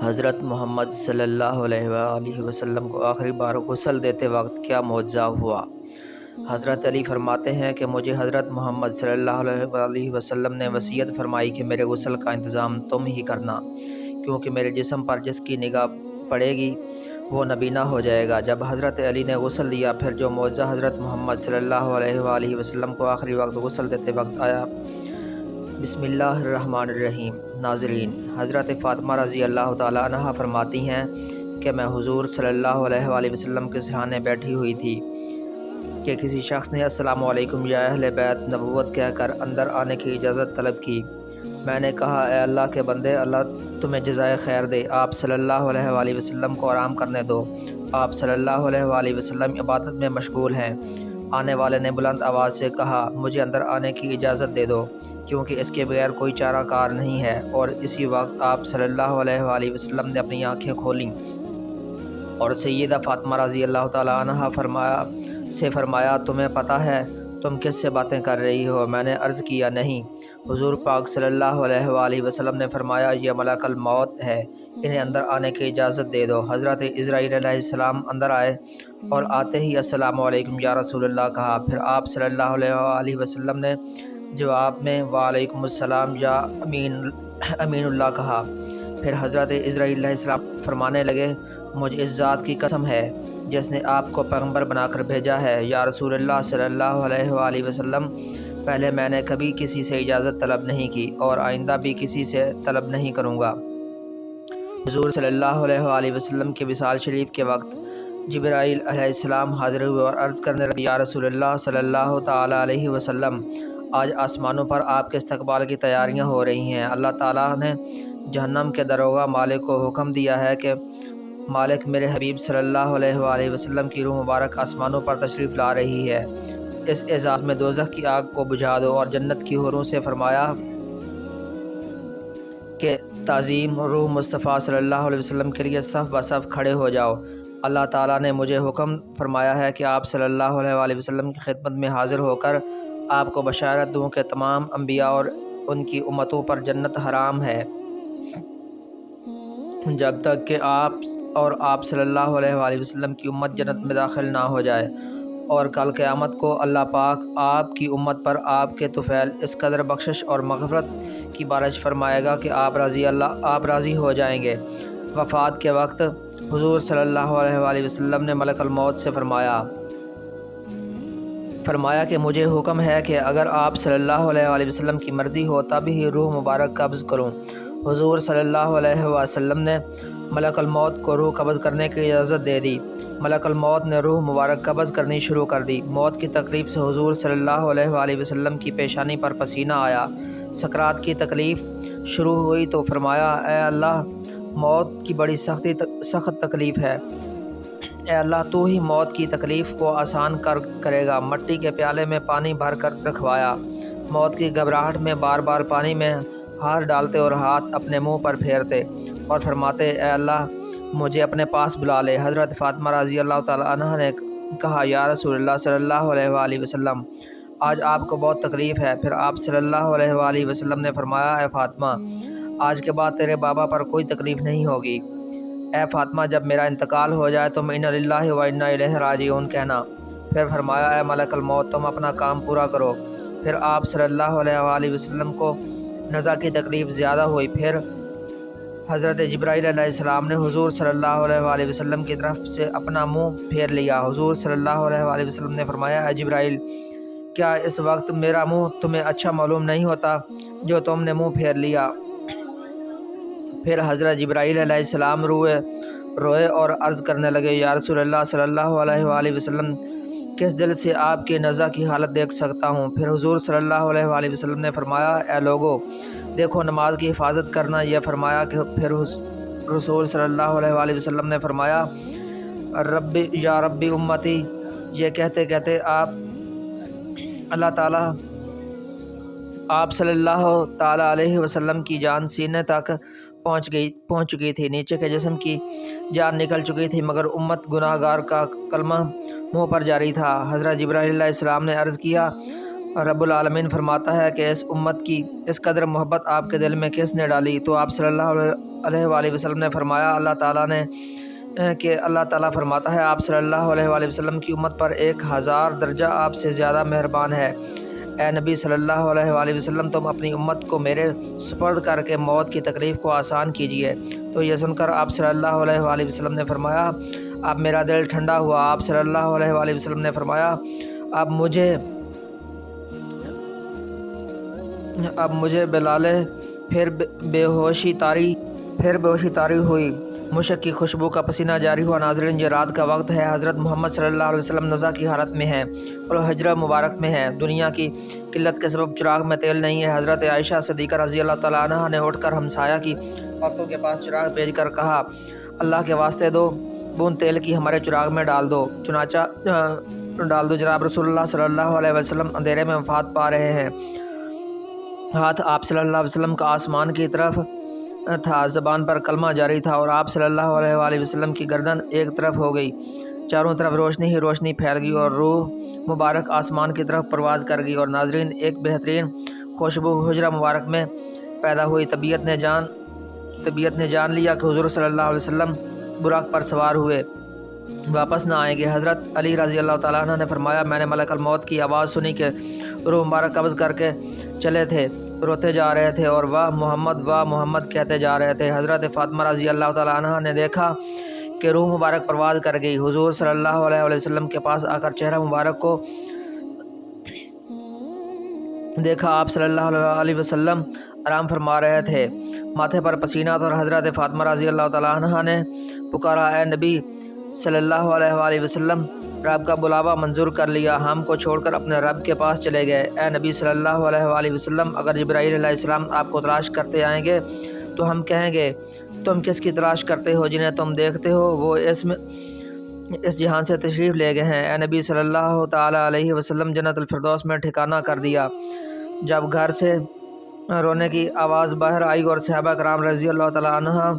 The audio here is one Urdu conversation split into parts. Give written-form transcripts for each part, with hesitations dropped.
حضرت محمد صلی اللہ علیہ وآلہ وسلم کو آخری بار غسل دیتے وقت کیا معجزہ ہوا؟ حضرت علی فرماتے ہیں کہ مجھے حضرت محمد صلی اللہ علیہ وآلہ وسلم نے وصیت فرمائی کہ میرے غسل کا انتظام تم ہی کرنا، کیونکہ میرے جسم پر جس کی نگاہ پڑے گی وہ نبینہ ہو جائے گا۔ جب حضرت علی نے غسل لیا، پھر جو معجزہ حضرت محمد صلی اللہ علیہ وآلہ وسلم کو آخری وقت غسل دیتے وقت آیا۔ بسم اللہ الرحمن الرحیم۔ ناظرین، حضرت فاطمہ رضی اللہ تعالیٰ عنہا فرماتی ہیں کہ میں حضور صلی اللہ علیہ وآلہ وسلم کے صحانے بیٹھی ہوئی تھی کہ کسی شخص نے السلام علیکم یا اہل بیت نبوت کہہ کر اندر آنے کی اجازت طلب کی۔ میں نے کہا، اے اللہ کے بندے، اللہ تمہیں جزائے خیر دے، آپ صلی اللہ علیہ وآلہ وسلم کو آرام کرنے دو۔ آپ صلی اللہ علیہ وآلہ وسلم عبادت میں مشغول ہیں۔ آنے والے نے بلند آواز سے کہا، مجھے اندر آنے کی اجازت دے دو، کیونکہ اس کے بغیر کوئی چارہ کار نہیں ہے۔ اور اسی وقت آپ صلی اللہ علیہ وآلہ وسلم نے اپنی آنکھیں کھولیں اور سیدہ فاطمہ رضی اللہ تعالیٰ عنہا فرمایا، تمہیں پتہ ہے تم کس سے باتیں کر رہی ہو؟ میں نے عرض کیا، نہیں۔ حضور پاک صلی اللہ علیہ وآلہ وسلم نے فرمایا، یہ ملک الموت ہے، انہیں اندر آنے کی اجازت دے دو۔ حضرت عزرائیل علیہ السلام اندر آئے اور آتے ہی السلام علیکم یا رسول اللہ کہا۔ پھر آپ صلی اللہ علیہ وآلہ وسلم نے جواب میں وعلیکم السلام یا امین اللہ کہا۔ پھر حضرت عزرائیل علیہ السلام فرمانے لگے، مجھے اس ذات کی قسم ہے جس نے آپ کو پیغمبر بنا کر بھیجا ہے، یا رسول اللہ صلی اللہ علیہ وآلہ وسلم، پہلے میں نے کبھی کسی سے اجازت طلب نہیں کی اور آئندہ بھی کسی سے طلب نہیں کروں گا۔ حضور صلی اللہ علیہ وآلہ وسلم کے وصال شریف کے وقت جبرائیل علیہ السلام حاضر ہوئے اور عرض کرنے لگے، یا رسول اللہ صلی اللہ تعالیٰ علیہ وسلم، آج آسمانوں پر آپ کے استقبال کی تیاریاں ہو رہی ہیں۔ اللہ تعالیٰ نے جہنم کے داروغہ مالک کو حکم دیا ہے کہ مالک، میرے حبیب صلی اللہ علیہ وآلہ وسلم کی روح مبارک آسمانوں پر تشریف لا رہی ہے، اس اعزاز میں دوزخ کی آگ کو بجھا دو اور جنت کی حوروں سے فرمایا کہ تعظیم روح مصطفیٰ صلی اللہ علیہ وسلم کے لیے صف بصف کھڑے ہو جاؤ۔ اللہ تعالیٰ نے مجھے حکم فرمایا ہے کہ آپ صلی اللہ علیہ وآلہ وسلم کی خدمت میں حاضر ہو کر آپ کو بشارت دوں کہ تمام انبیاء اور ان کی امتوں پر جنت حرام ہے جب تک کہ آپ صلی اللہ علیہ وآلہ وسلم کی امت جنت میں داخل نہ ہو جائے، اور کل قیامت کو اللہ پاک آپ کی امت پر آپ کے طفیل اس قدر بخشش اور مغفرت کی بارش فرمائے گا کہ آپ راضی ہو جائیں گے۔ وفات کے وقت حضور صلی اللہ علیہ وآلہ وسلم نے ملک الموت سے فرمایا کہ مجھے حکم ہے کہ اگر آپ صلی اللہ علیہ وآلہ وسلم کی مرضی ہو تب ہی روح مبارک قبض کروں۔ حضور صلی اللہ علیہ وسلم نے ملک الموت کو روح قبض کرنے کی اجازت دے دی۔ ملک الموت نے روح مبارک قبض کرنی شروع کر دی۔ موت کی تکلیف سے حضور صلی اللہ علیہ وآلہ وسلم کی پیشانی پر پسینہ آیا۔ سکرات کی تکلیف شروع ہوئی تو فرمایا، اے اللہ، موت کی بڑی سخت تکلیف ہے، اے اللہ تو ہی موت کی تکلیف کو آسان کرے گا۔ مٹی کے پیالے میں پانی بھر کر رکھوایا۔ موت کی گھبراہٹ میں بار بار پانی میں ہاتھ ڈالتے اور ہاتھ اپنے منہ پر پھیرتے اور فرماتے، اے اللہ مجھے اپنے پاس بلا لے۔ حضرت فاطمہ رضی اللہ تعالیٰ عنہا نے کہا، یا رسول اللہ صلی اللہ علیہ وآلہ وسلم، آج آپ کو بہت تکلیف ہے۔ پھر آپ صلی اللہ علیہ وآلہ وسلم نے فرمایا، اے فاطمہ، آج کے بعد تیرے بابا پر کوئی تکلیف نہیں ہوگی۔ اے فاطمہ، جب میرا انتقال ہو جائے تم انا للہ و انا الیہ راجعون کہنا۔ پھر فرمایا، اے ملک الموت، تم اپنا کام پورا کرو۔ پھر آپ صلی اللہ علیہ وآلہ وسلم کو نزع کی تکلیف زیادہ ہوئی۔ پھر حضرت جبرائیل علیہ السلام نے حضور صلی اللہ علیہ وآلہ وسلم کی طرف سے اپنا منہ پھیر لیا۔ حضور صلی اللہ علیہ وآلہ وسلم نے فرمایا، اے جبرائیل، کیا اس وقت میرا منہ تمہیں اچھا معلوم نہیں ہوتا جو تم نے منہ پھیر لیا؟ پھر حضرت جبرائیل علیہ السلام روئے اور عرض کرنے لگے، یا رسول اللہ صلی اللہ علیہ وآلہ وسلم، کس دل سے آپ کی نزع کی حالت دیکھ سکتا ہوں؟ پھر حضور صلی اللہ علیہ وآلہ وسلم نے فرمایا، اے لوگو، دیکھو نماز کی حفاظت کرنا۔ یہ فرمایا کہ پھر رسول صلی اللہ علیہ وآلہ وسلم نے فرمایا، ربی یا ربی امتی۔ یہ کہتے کہتے اللہ تعالیٰ آپ صلی اللہ تعالیٰ علیہ وسلم کی جان سینے تک پہنچ چکی تھی، نیچے کے جسم کی جان نکل چکی تھی، مگر امت گناہ گار کا کلمہ منہ پر جاری تھا۔ حضرت جبرائیل علیہ السلام نے عرض کیا، رب العالمین فرماتا ہے کہ اس امت کی اس قدر محبت آپ کے دل میں کس نے ڈالی؟ تو آپ صلی اللہ علیہ وآلہ وسلم نے فرمایا اللہ تعالیٰ فرماتا ہے آپ صلی اللہ علیہ وآلہ وسلم کی امت پر 1000 درجہ آپ سے زیادہ مہربان ہے۔ اے نبی صلی اللہ علیہ وآلہ وسلم، تم اپنی امت کو میرے سپرد کر کے موت کی تکلیف کو آسان کیجیے۔ تو یہ سن کر آپ صلی اللہ علیہ وآلہ وسلم نے فرمایا اب میرا دل ٹھنڈا ہوا۔ آپ صلی اللہ علیہ وآلہ وسلم نے فرمایا اب مجھے بلالے پھر بے ہوشی طاری ہوئی، مشک کی خوشبو کا پسینہ جاری ہوا۔ ناظرین، یہ رات کا وقت ہے، حضرت محمد صلی اللہ علیہ وسلم نزع کی حالت میں ہیں اور حجرہ مبارک میں ہیں۔ دنیا کی قلت کے سبب چراغ میں تیل نہیں ہے۔ حضرت عائشہ صدیقہ رضی اللہ تعالیٰ عنہ نے اٹھ کر ہمسایہ کی عورتوں کے پاس چراغ بھیج کر کہا اللہ کے واسطے 2 بوند تیل کی ہمارے چراغ میں ڈال دو۔ چنانچہ جناب رسول اللہ صلی اللہ علیہ وسلم اندھیرے میں وفات پا رہے ہیں۔ ہاتھ آپ صلی اللہ علیہ وسلم کا آسمان کی طرف تھا، زبان پر کلمہ جاری تھا اور آپ صلی اللہ علیہ وآلہ وسلم کی گردن ایک طرف ہو گئی۔ چاروں طرف روشنی ہی روشنی پھیل گئی اور روح مبارک آسمان کی طرف پرواز کر گئی۔ اور ناظرین، ایک بہترین خوشبو حجرہ مبارک میں پیدا ہوئی۔ طبیعت نے جان لیا کہ حضور صلی اللہ علیہ وسلم براق پر سوار ہوئے واپس نہ آئیں گے۔ حضرت علی رضی اللہ تعالیٰ عنہ نے فرمایا میں نے ملک الموت کی آواز سنی کہ روح مبارک قبض کر کے چلے تھے، روتے جا رہے تھے اور واہ محمد کہتے جا رہے تھے۔ حضرت فاطمہ رضی اللہ تعالیٰ عنہ نے دیکھا کہ روح مبارک پرواز کر گئی۔ حضور صلی اللہ علیہ وسلم کے پاس آ کر چہرہ مبارک کو دیکھا، آپ صلی اللہ علیہ وسلم آرام فرما رہے تھے، ماتھے پر پسینہ تھا اور حضرت فاطمہ رضی اللہ تعالیٰ عنہ نے پکارا اے نبی صلی اللہ علیہ وآلہ وسلم، رب کا بلاوا منظور کر لیا، ہم کو چھوڑ کر اپنے رب کے پاس چلے گئے۔ اے نبی صلی اللہ علیہ وآلہ وسلم، اگر جبرائیل علیہ السلام آپ کو تلاش کرتے آئیں گے تو ہم کہیں گے تم کس کی تلاش کرتے ہو؟ جنہیں تم دیکھتے ہو وہ اس جہان سے تشریف لے گئے ہیں۔ اے نبی صلی اللہ تعالیٰ علیہ وسلم، جنت الفردوس میں ٹھکانہ کر دیا۔ جب گھر سے رونے کی آواز باہر آئی اور صحابہ کرام رضی اللہ تعالیٰ عنہ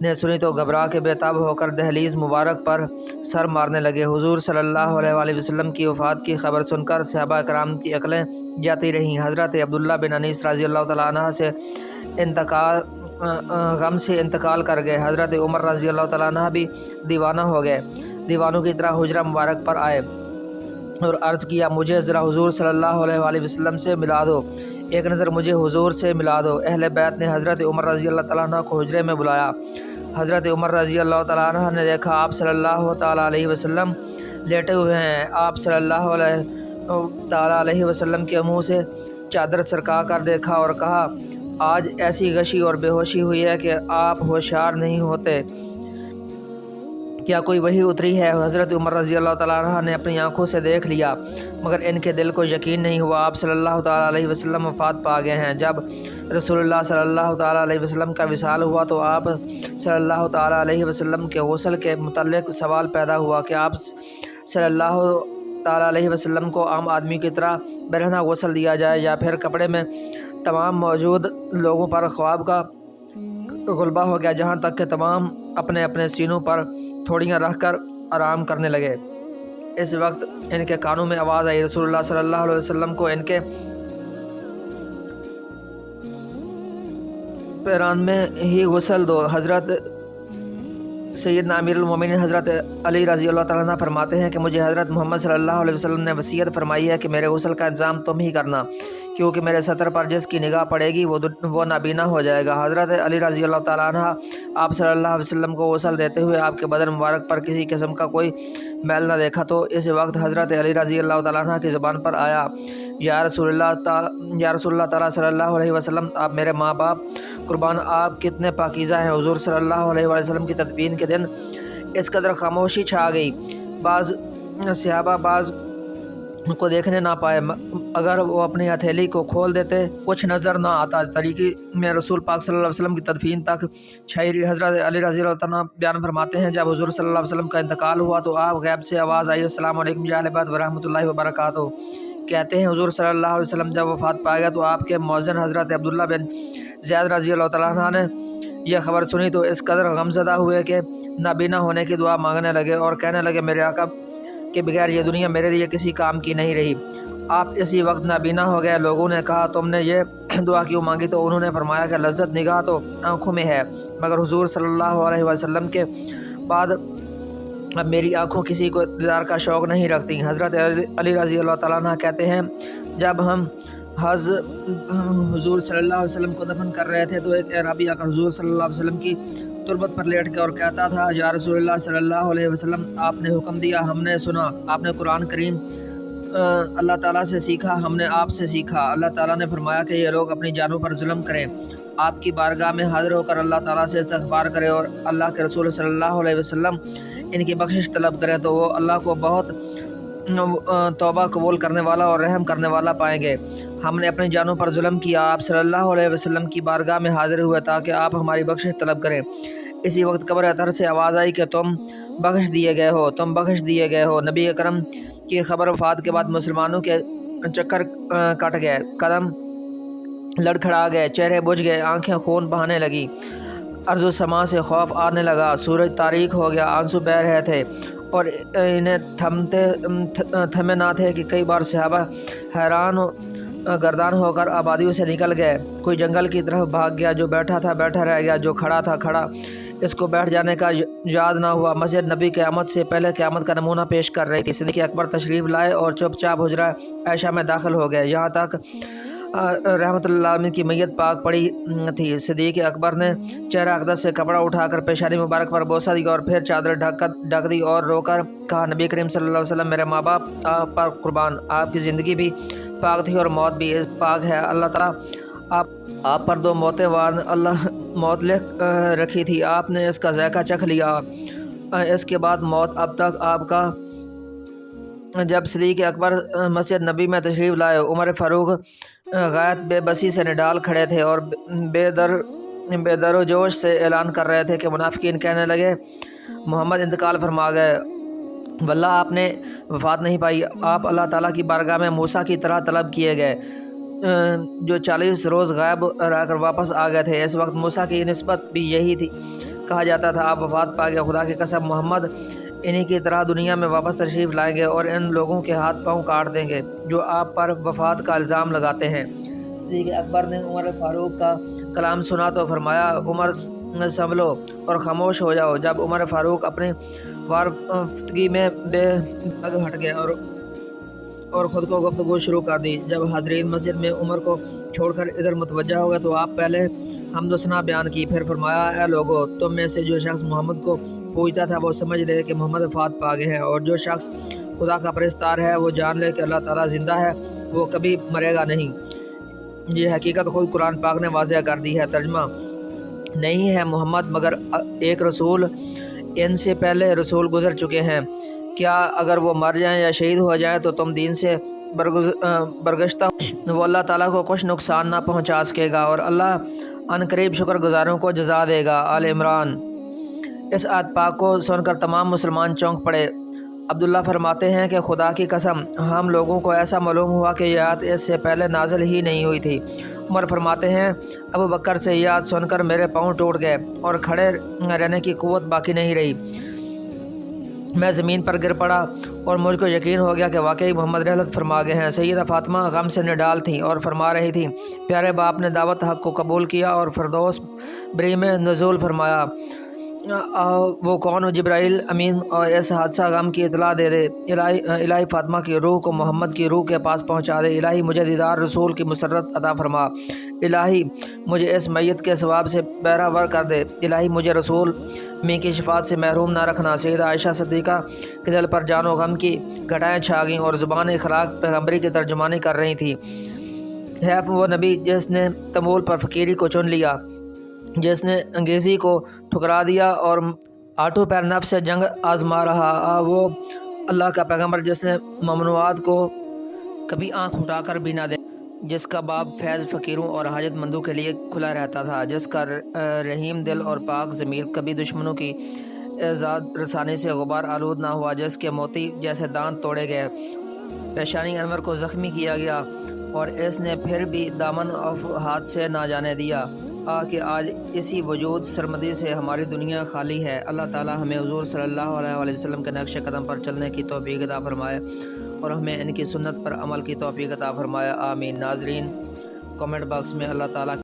نے سنی تو گھبرا کے بے تاب ہو کر دہلیز مبارک پر سر مارنے لگے۔ حضور صلی اللہ علیہ وآلہ وسلم کی وفات کی خبر سن کر صحابہ کرام کی عقلیں جاتی رہیں۔ حضرت عبداللہ بن انیس رضی اللہ تعالیٰ عنہ سے غم سے انتقال کر گئے۔ حضرت عمر رضی اللہ تعالیٰ عنہ بھی دیوانہ ہو گئے، دیوانوں کی طرح حجرہ مبارک پر آئے اور عرض کیا مجھے ذرا حضور صلی اللہ علیہ وآلہ وسلم سے ملا دو، ایک نظر مجھے حضور سے ملا دو۔ اہل بیت نے حضرت عمر رضی اللہ تعالیٰ عنہ کو حجرے میں بلایا۔ حضرت عمر رضی اللہ تعالیٰ عنہ نے دیکھا آپ صلی اللہ تعالیٰ علیہ وسلم لیٹے ہوئے ہیں۔ آپ صلی اللہ علیہ تعالیٰ علیہ وسلم کے منہ سے چادر سرکا کر دیکھا اور کہا آج ایسی غشی اور بے ہوشی ہوئی ہے کہ آپ ہوشیار نہیں ہوتے، کیا کوئی وحی اتری ہے؟ حضرت عمر رضی اللہ تعالیٰ عنہ نے اپنی آنکھوں سے دیکھ لیا مگر ان کے دل کو یقین نہیں ہوا۔ آپ صلی اللہ تعالیٰ علیہ وسلم وفات پا گئے ہیں۔ جب رسول اللہ صلی اللہ تعالیٰ علیہ وسلم کا وصال ہوا تو آپ صلی اللہ تعالیٰ علیہ وسلم کے غسل کے متعلق سوال پیدا ہوا کہ آپ صلی اللہ تعالیٰ علیہ وسلم کو عام آدمی کی طرح برہنہ غسل دیا جائے یا پھر کپڑے میں؟ تمام موجود لوگوں پر خواب کا غلبہ ہو گیا، جہاں تک کہ تمام اپنے اپنے سینوں پر تھوڑیاں رکھ کر آرام کرنے لگے۔ اس وقت ان کے کانوں میں آواز آئی رسول اللہ صلی اللہ علیہ وسلم کو ان کے پیران میں ہی غسل دو۔ حضرت سیدنا امیر المومنین حضرت علی رضی اللہ تعالیٰ عنہ فرماتے ہیں کہ مجھے حضرت محمد صلی اللہ علیہ وسلم نے وصیت فرمائی ہے کہ میرے غسل کا انتظام تم ہی کرنا، کیونکہ میرے سطر پر جس کی نگاہ پڑے گی وہ نابینا ہو جائے گا۔ حضرت علی رضی اللہ تعالیٰ عنہ آپ صلی اللہ علیہ وسلم کو غسل دیتے ہوئے آپ کے بدن مبارک پر کسی قسم کا کوئی میل نہ دیکھا تو اس وقت حضرت علی رضی اللہ تعالیٰ عنہ کی زبان پر آیا یا رسول اللہ تعالیٰ صلی اللہ علیہ وسلم، آپ میرے ماں باپ قربان، آپ کتنے پاکیزہ ہیں۔ حضور صلی اللہ علیہ وسلم کی تدفین کے دن اس قدر خاموشی چھا گئی، بعض صحابہ بعض کو دیکھنے نہ پائے، اگر وہ اپنی ہتھیلی کو کھول دیتے کچھ نظر نہ آتا۔ طریقے میں رسول پاک صلی اللہ علیہ وسلم کی تدفین تک چھائی۔ حضرت علی رضی اللہ عنہ بیان فرماتے ہیں جب حضور صلی اللہ علیہ وسلم کا انتقال ہوا تو آپ غیب سے آواز آئی السلام علیکم یا اہل بیت ورحمۃ اللہ وبرکاتہ۔ کہتے ہیں حضور صلی اللہ علیہ وسلم جب وفات پا گیا تو آپ کے مؤذن حضرت عبداللہ بن زیاد رضی اللہ تعالیٰ عنہ نے یہ خبر سنی تو اس قدر غمزدہ ہوئے کہ نابینا ہونے کی دعا مانگنے لگے اور کہنے لگے میرے آقا کے بغیر یہ دنیا میرے لیے کسی کام کی نہیں رہی۔ آپ اسی وقت نابینا ہو گئے۔ لوگوں نے کہا تم نے یہ دعا کیوں مانگی؟ تو انہوں نے فرمایا کہ لذت نگاہ تو آنکھوں میں ہے، مگر حضور صلی اللہ علیہ وسلم کے بعد اب میری آنکھوں کسی کو دیدار کا شوق نہیں رکھتی۔ حضرت علی رضی اللہ تعالیٰ عنہ کہتے ہیں جب ہم حضور صلی اللہ علیہ وسلم کو دفن کر رہے تھے تو ایک اعرابی آ کر حضور صلی اللہ علیہ وسلم کی تربت پر لیٹ کے اور کہتا تھا یا رسول اللہ صلی اللہ علیہ وسلم، آپ نے حکم دیا، ہم نے سنا، آپ نے قرآن کریم اللہ تعالیٰ سے سیکھا، ہم نے آپ سے سیکھا۔ اللہ تعالیٰ نے فرمایا کہ یہ لوگ اپنی جانوں پر ظلم کریں، آپ کی بارگاہ میں حاضر ہو کر اللہ تعالیٰ سے استغفار کرے اور اللہ کے رسول صلی اللہ علیہ وسلم ان کی بخشش طلب کریں تو وہ اللہ کو بہت توبہ قبول کرنے والا اور رحم کرنے والا پائیں گے۔ ہم نے اپنی جانوں پر ظلم کیا، آپ صلی اللہ علیہ وسلم کی بارگاہ میں حاضر ہوئے تاکہ آپ ہماری بخشش طلب کریں۔ اسی وقت قبر اطہر سے آواز آئی کہ تم بخش دیے گئے ہو، تم بخش دیے گئے ہو۔ نبی اکرم کی خبر وفات کے بعد مسلمانوں کے چکر کٹ گئے، قدم لڑکھڑا گئے، چہرے بجھ گئے، آنکھیں خون بہانے لگی، ارض و سما سے خوف آنے لگا، سورج تاریک ہو گیا، آنسو بہہ رہے تھے اور انہیں تھمے نہ تھے کہ کئی بار صحابہ حیران گردان ہو کر آبادیوں سے نکل گئے۔ کوئی جنگل کی طرف بھاگ گیا، جو بیٹھا تھا بیٹھا رہ گیا، جو کھڑا تھا کھڑا، اس کو بیٹھ جانے کا یاد نہ ہوا۔ مسجد نبی قیامت سے پہلے قیامت کا نمونہ پیش کر رہی تھی۔ صدیق اکبر تشریف لائے اور چپ چاپ حجرہ عائشہ میں داخل ہو گئے، یہاں تک رحمۃ اللہ علیہ کی میت پاک پڑی تھی۔ صدیق اکبر نے چہرہ اقدس سے کپڑا اٹھا کر پیشانی مبارک پر بوسہ دیا اور پھر چادر ڈھک دی اور رو کر کہا نبی کریم صلی اللہ علیہ وسلم، میرے ماں باپ آپ پر قربان، آپ کی زندگی بھی پاک تھی اور موت بھی پاک ہے۔ اللہ تعالیٰ آپ پر دو موتیں موت لکھ رکھی تھی، آپ نے اس کا ذائقہ چکھ لیا، اس کے بعد موت اب تک آپ کا۔ جب صدیق اکبر مسجد نبی میں تشریف لائے، عمر فاروق غائب بے بسی سے نڈال کھڑے تھے اور بے در و جوش سے اعلان کر رہے تھے کہ منافقین کہنے لگے محمد انتقال فرما گئے، واللہ آپ نے وفات نہیں پائی، آپ اللہ تعالیٰ کی بارگاہ میں موسیٰ کی طرح طلب کیے گئے جو 40 روز غائب رہ کر واپس آ گئے تھے۔ اس وقت موسیٰ کی نسبت بھی یہی تھی، کہا جاتا تھا آپ وفات پا گئے، خدا کی قسم محمد انہی کی طرح دنیا میں واپس تشریف لائیں گے اور ان لوگوں کے ہاتھ پاؤں کاٹ دیں گے جو آپ پر وفات کا الزام لگاتے ہیں۔ صدیق اکبر نے عمر فاروق کا کلام سنا تو فرمایا عمر سنبھلو اور خاموش ہو جاؤ۔ جب عمر فاروق اپنی وارفتگی میں بے دگ ہٹ گئے اور خود کو گفتگو شروع کر دی۔ جب حاضرین مسجد میں عمر کو چھوڑ کر ادھر متوجہ ہو گئے تو آپ پہلے حمد و ثنا بیان کی، پھر فرمایا اے لوگو، تم میں سے جو شخص محمد کو پوجتا تھا وہ سمجھ لے کہ محمد وفات پا گئے ہیں، اور جو شخص خدا کا پرستار ہے وہ جان لے کہ اللہ تعالیٰ زندہ ہے، وہ کبھی مرے گا نہیں۔ یہ حقیقت خود قرآن پاک نے واضح کر دی ہے۔ ترجمہ نہیں ہے محمد مگر ایک رسول، ان سے پہلے رسول گزر چکے ہیں، کیا اگر وہ مر جائیں یا شہید ہو جائیں تو تم دین سے برگشتہ وہ اللہ تعالیٰ کو کچھ نقصان نہ پہنچا سکے گا اور اللہ ان قریب شکر گزاروں کو جزا دے گا۔ آل عمران۔ اس آیت پاک کو سن کر تمام مسلمان چونک پڑے۔ عبداللہ فرماتے ہیں کہ خدا کی قسم ہم لوگوں کو ایسا معلوم ہوا کہ یہ آیت اس سے پہلے نازل ہی نہیں ہوئی تھی۔ عمر فرماتے ہیں ابو بکر سے یہ آیت سن کر میرے پاؤں ٹوٹ گئے اور کھڑے رہنے کی قوت باقی نہیں رہی، میں زمین پر گر پڑا اور مجھ کو یقین ہو گیا کہ واقعی محمد رحلت فرما گئے ہیں۔ سیدہ فاطمہ غم سے نڈال تھیں اور فرما رہی تھیں پیارے باپ نے دعوت حق کو قبول کیا اور فردوس بری میں نزول فرمایا۔ وہ کون جبرائیل امین اور اس حادثہ غم کی اطلاع دے دے، الہی فاطمہ کی روح کو محمد کی روح کے پاس پہنچا دے، الہی مجھے دیدار رسول کی مسرت عطا فرما، الہی مجھے اس میت کے ثواب سے بہرہ کر دے، الہی مجھے رسول میں کی شفاعت سے محروم نہ رکھنا۔ سیدہ عائشہ صدیقہ کے دل پر جان و غم کی گھٹائیں چھا گئیں اور زبان اخلاق پیغمبری کی ترجمانی کر رہی تھی۔ ہے وہ نبی جس نے تمول پر فقیری کو چن لیا، جس نے انگیزی کو ٹھکرا دیا اور آٹو پیر نفس سے جنگ آزما رہا، وہ اللہ کا پیغمبر جس نے ممنوعات کو کبھی آنکھ اٹھا کر بھی نہ دے، جس کا باب فیض فقیروں اور حاجت مندوں کے لیے کھلا رہتا تھا، جس کا رحیم دل اور پاک ضمیر کبھی دشمنوں کی اعزاز رسانی سے غبار آلود نہ ہوا، جس کے موتی جیسے دانت توڑے گئے، پیشانی انور کو زخمی کیا گیا اور اس نے پھر بھی دامن ہاتھ سے نہ جانے دیا۔ کہ آج اسی وجود سرمدی سے ہماری دنیا خالی ہے۔ اللہ تعالی ہمیں حضور صلی اللہ علیہ وسلم کے نقش قدم پر چلنے کی توفیق عطا فرمائے اور ہمیں ان کی سنت پر عمل کی توفیق عطا فرمائے، آمین۔ ناظرین، کمنٹ باکس میں اللہ تعالیٰ